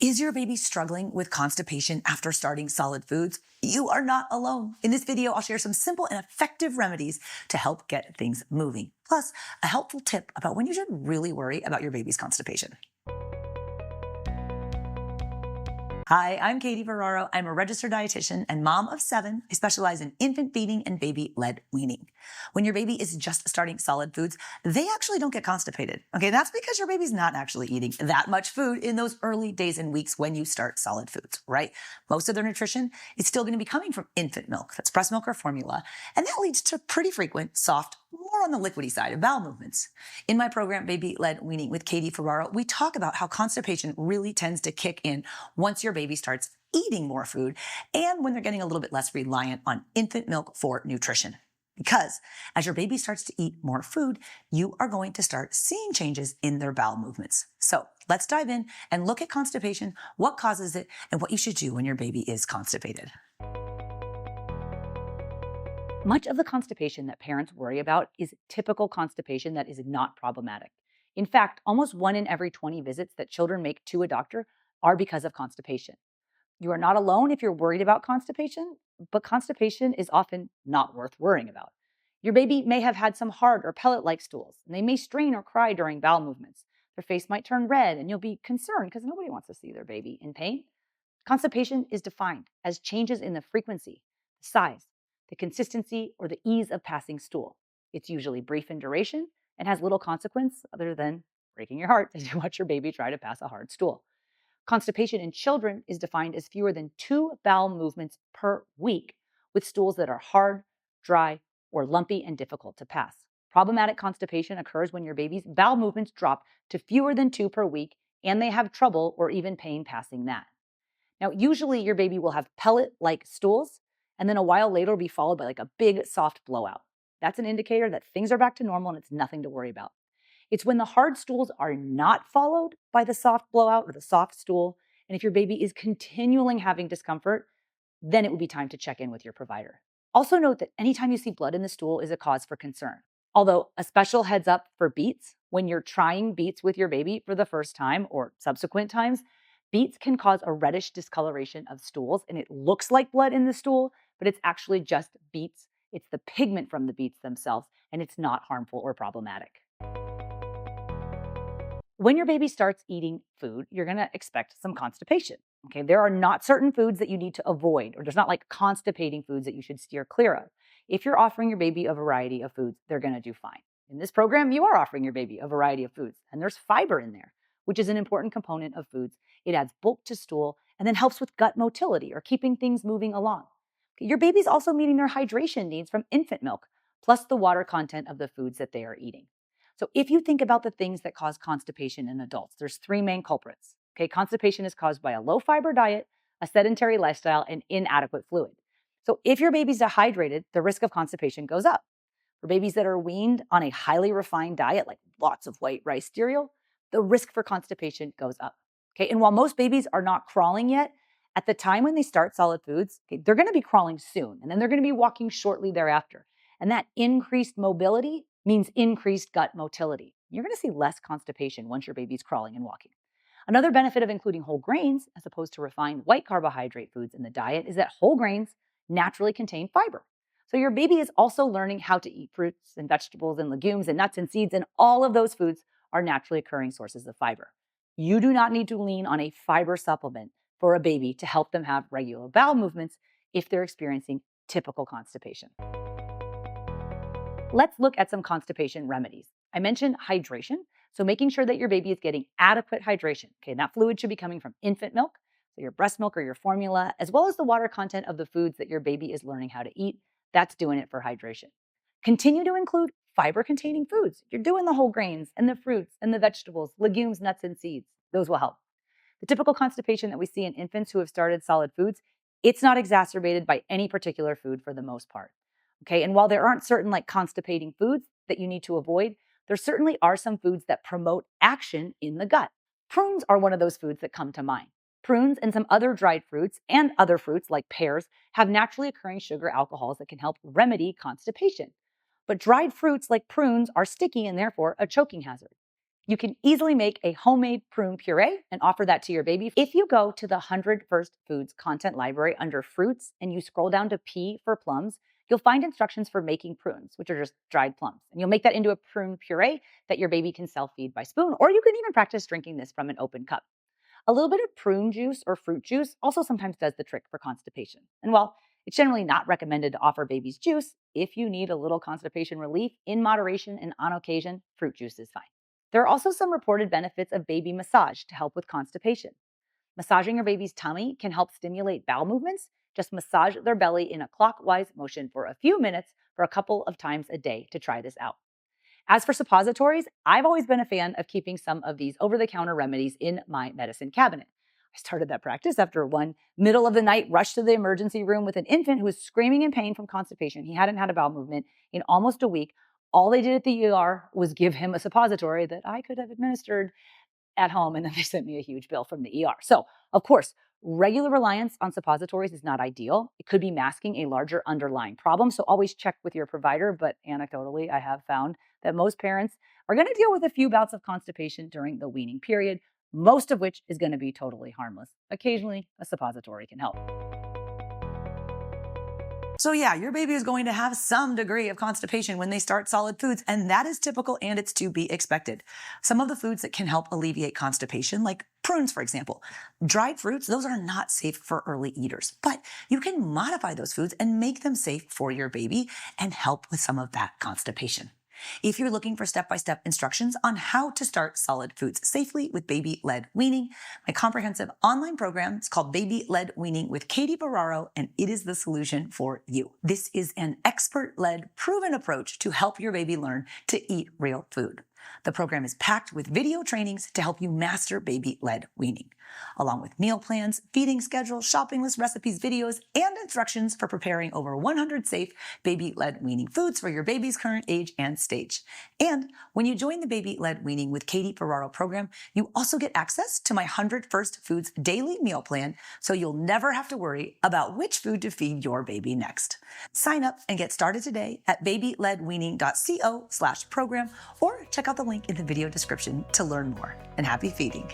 Is your baby struggling with constipation after starting solid foods? You are not alone. In this video, I'll share some simple and effective remedies to help get things moving. Plus, a helpful tip about when you should really worry about your baby's constipation. Hi, I'm Katie Ferraro. I'm a registered dietitian and mom of 7. I specialize in infant feeding and baby-led weaning. When your baby is just starting solid foods, they actually don't get constipated. Okay, that's because your baby's not actually eating that much food in those early days and weeks when you start solid foods, right? Most of their nutrition is still going to be coming from infant milk, that's breast milk or formula, and that leads to pretty frequent, soft, more on the liquidy side of bowel movements. In my program, Baby-Led Weaning with Katie Ferraro, we talk about how constipation really tends to kick in once your baby starts eating more food and when they're getting a little bit less reliant on infant milk for nutrition. Because as your baby starts to eat more food, you are going to start seeing changes in their bowel movements. So let's dive in and look at constipation, what causes it, and what you should do when your baby is constipated. Much of the constipation that parents worry about is typical constipation that is not problematic. In fact, almost 1 in every 20 visits that children make to a doctor are because of constipation. You are not alone if you're worried about constipation, but constipation is often not worth worrying about. Your baby may have had some hard or pellet-like stools, and they may strain or cry during bowel movements. Their face might turn red, and you'll be concerned because nobody wants to see their baby in pain. Constipation is defined as changes in the frequency, the size, the consistency, or the ease of passing stool. It's usually brief in duration and has little consequence other than breaking your heart as you watch your baby try to pass a hard stool. Constipation in children is defined as fewer than 2 bowel movements per week with stools that are hard, dry, or lumpy and difficult to pass. Problematic constipation occurs when your baby's bowel movements drop to fewer than 2 per week and they have trouble or even pain passing that. Now, usually your baby will have pellet-like stools, and then a while later will be followed by like a big soft blowout. That's an indicator that things are back to normal and it's nothing to worry about. It's when the hard stools are not followed by the soft blowout or the soft stool, and if your baby is continually having discomfort, then it would be time to check in with your provider. Also note that anytime you see blood in the stool is a cause for concern. Although a special heads up for beets, when you're trying beets with your baby for the first time or subsequent times, beets can cause a reddish discoloration of stools and it looks like blood in the stool, but it's actually just beets. It's the pigment from the beets themselves, and it's not harmful or problematic. When your baby starts eating food, you're going to expect some constipation. Okay, there are not certain foods that you need to avoid, or there's not like constipating foods that you should steer clear of. If you're offering your baby a variety of foods, they're going to do fine. In this program, you are offering your baby a variety of foods, and there's fiber in there, which is an important component of foods. It adds bulk to stool and then helps with gut motility or keeping things moving along. Okay, your baby's also meeting their hydration needs from infant milk, plus the water content of the foods that they are eating. So if you think about the things that cause constipation in adults, there's 3 main culprits. Okay, constipation is caused by a low fiber diet, a sedentary lifestyle, and inadequate fluid. So if your baby's dehydrated, the risk of constipation goes up. For babies that are weaned on a highly refined diet, like lots of white rice cereal, the risk for constipation goes up. Okay, and while most babies are not crawling yet, at the time when they start solid foods, okay, they're going to be crawling soon, and then they're going to be walking shortly thereafter. And that increased mobility means increased gut motility. You're going to see less constipation once your baby's crawling and walking. Another benefit of including whole grains as opposed to refined white carbohydrate foods in the diet is that whole grains naturally contain fiber. So your baby is also learning how to eat fruits and vegetables and legumes and nuts and seeds, and all of those foods are naturally occurring sources of fiber. You do not need to lean on a fiber supplement for a baby to help them have regular bowel movements if they're experiencing typical constipation. Let's look at some constipation remedies. I mentioned hydration, so making sure that your baby is getting adequate hydration. Okay, and that fluid should be coming from infant milk, so your breast milk or your formula, as well as the water content of the foods that your baby is learning how to eat. That's doing it for hydration. Continue to include fiber-containing foods. You're doing the whole grains and the fruits and the vegetables, legumes, nuts, and seeds. Those will help. The typical constipation that we see in infants who have started solid foods, it's not exacerbated by any particular food for the most part. Okay, and while there aren't certain like constipating foods that you need to avoid, there certainly are some foods that promote action in the gut. Prunes are one of those foods that come to mind. Prunes and some other dried fruits and other fruits like pears have naturally occurring sugar alcohols that can help remedy constipation. But dried fruits like prunes are sticky and therefore a choking hazard. You can easily make a homemade prune puree and offer that to your baby. If you go to the 100 First Foods content library under fruits and you scroll down to P for plums, you'll find instructions for making prunes, which are just dried plums. And you'll make that into a prune puree that your baby can self-feed by spoon, or you can even practice drinking this from an open cup. A little bit of prune juice or fruit juice also sometimes does the trick for constipation. And while it's generally not recommended to offer babies juice, if you need a little constipation relief in moderation and on occasion, fruit juice is fine. There are also some reported benefits of baby massage to help with constipation. Massaging your baby's tummy can help stimulate bowel movements. Just massage their belly in a clockwise motion for a few minutes for a couple of times a day to try this out. As for suppositories, I've always been a fan of keeping some of these over-the-counter remedies in my medicine cabinet. I started that practice after one middle of the night rush to the emergency room with an infant who was screaming in pain from constipation. He hadn't had a bowel movement in almost a week. All they did at the ER was give him a suppository that I could have administered at home, and then they sent me a huge bill from the ER. So, of course, regular reliance on suppositories is not ideal. It could be masking a larger underlying problem. So, always check with your provider. But anecdotally, I have found that most parents are going to deal with a few bouts of constipation during the weaning period, most of which is going to be totally harmless. Occasionally, a suppository can help. So yeah, your baby is going to have some degree of constipation when they start solid foods, and that is typical and it's to be expected. Some of the foods that can help alleviate constipation, like prunes, for example. Dried fruits, those are not safe for early eaters, but you can modify those foods and make them safe for your baby and help with some of that constipation. If you're looking for step-by-step instructions on how to start solid foods safely with baby-led weaning, my comprehensive online program is called Baby-Led Weaning with Katie Ferraro, and it is the solution for you. This is an expert-led, proven approach to help your baby learn to eat real food. The program is packed with video trainings to help you master baby-led weaning, along with meal plans, feeding schedules, shopping list recipes, videos, and instructions for preparing over 100 safe baby-led weaning foods for your baby's current age and stage. And when you join the Baby-Led Weaning with Katie Ferraro program, you also get access to my 100 First Foods daily meal plan, so you'll never have to worry about which food to feed your baby next. Sign up and get started today at babyledweaning.co/program, or check out the link in the video description to learn more. And happy feeding.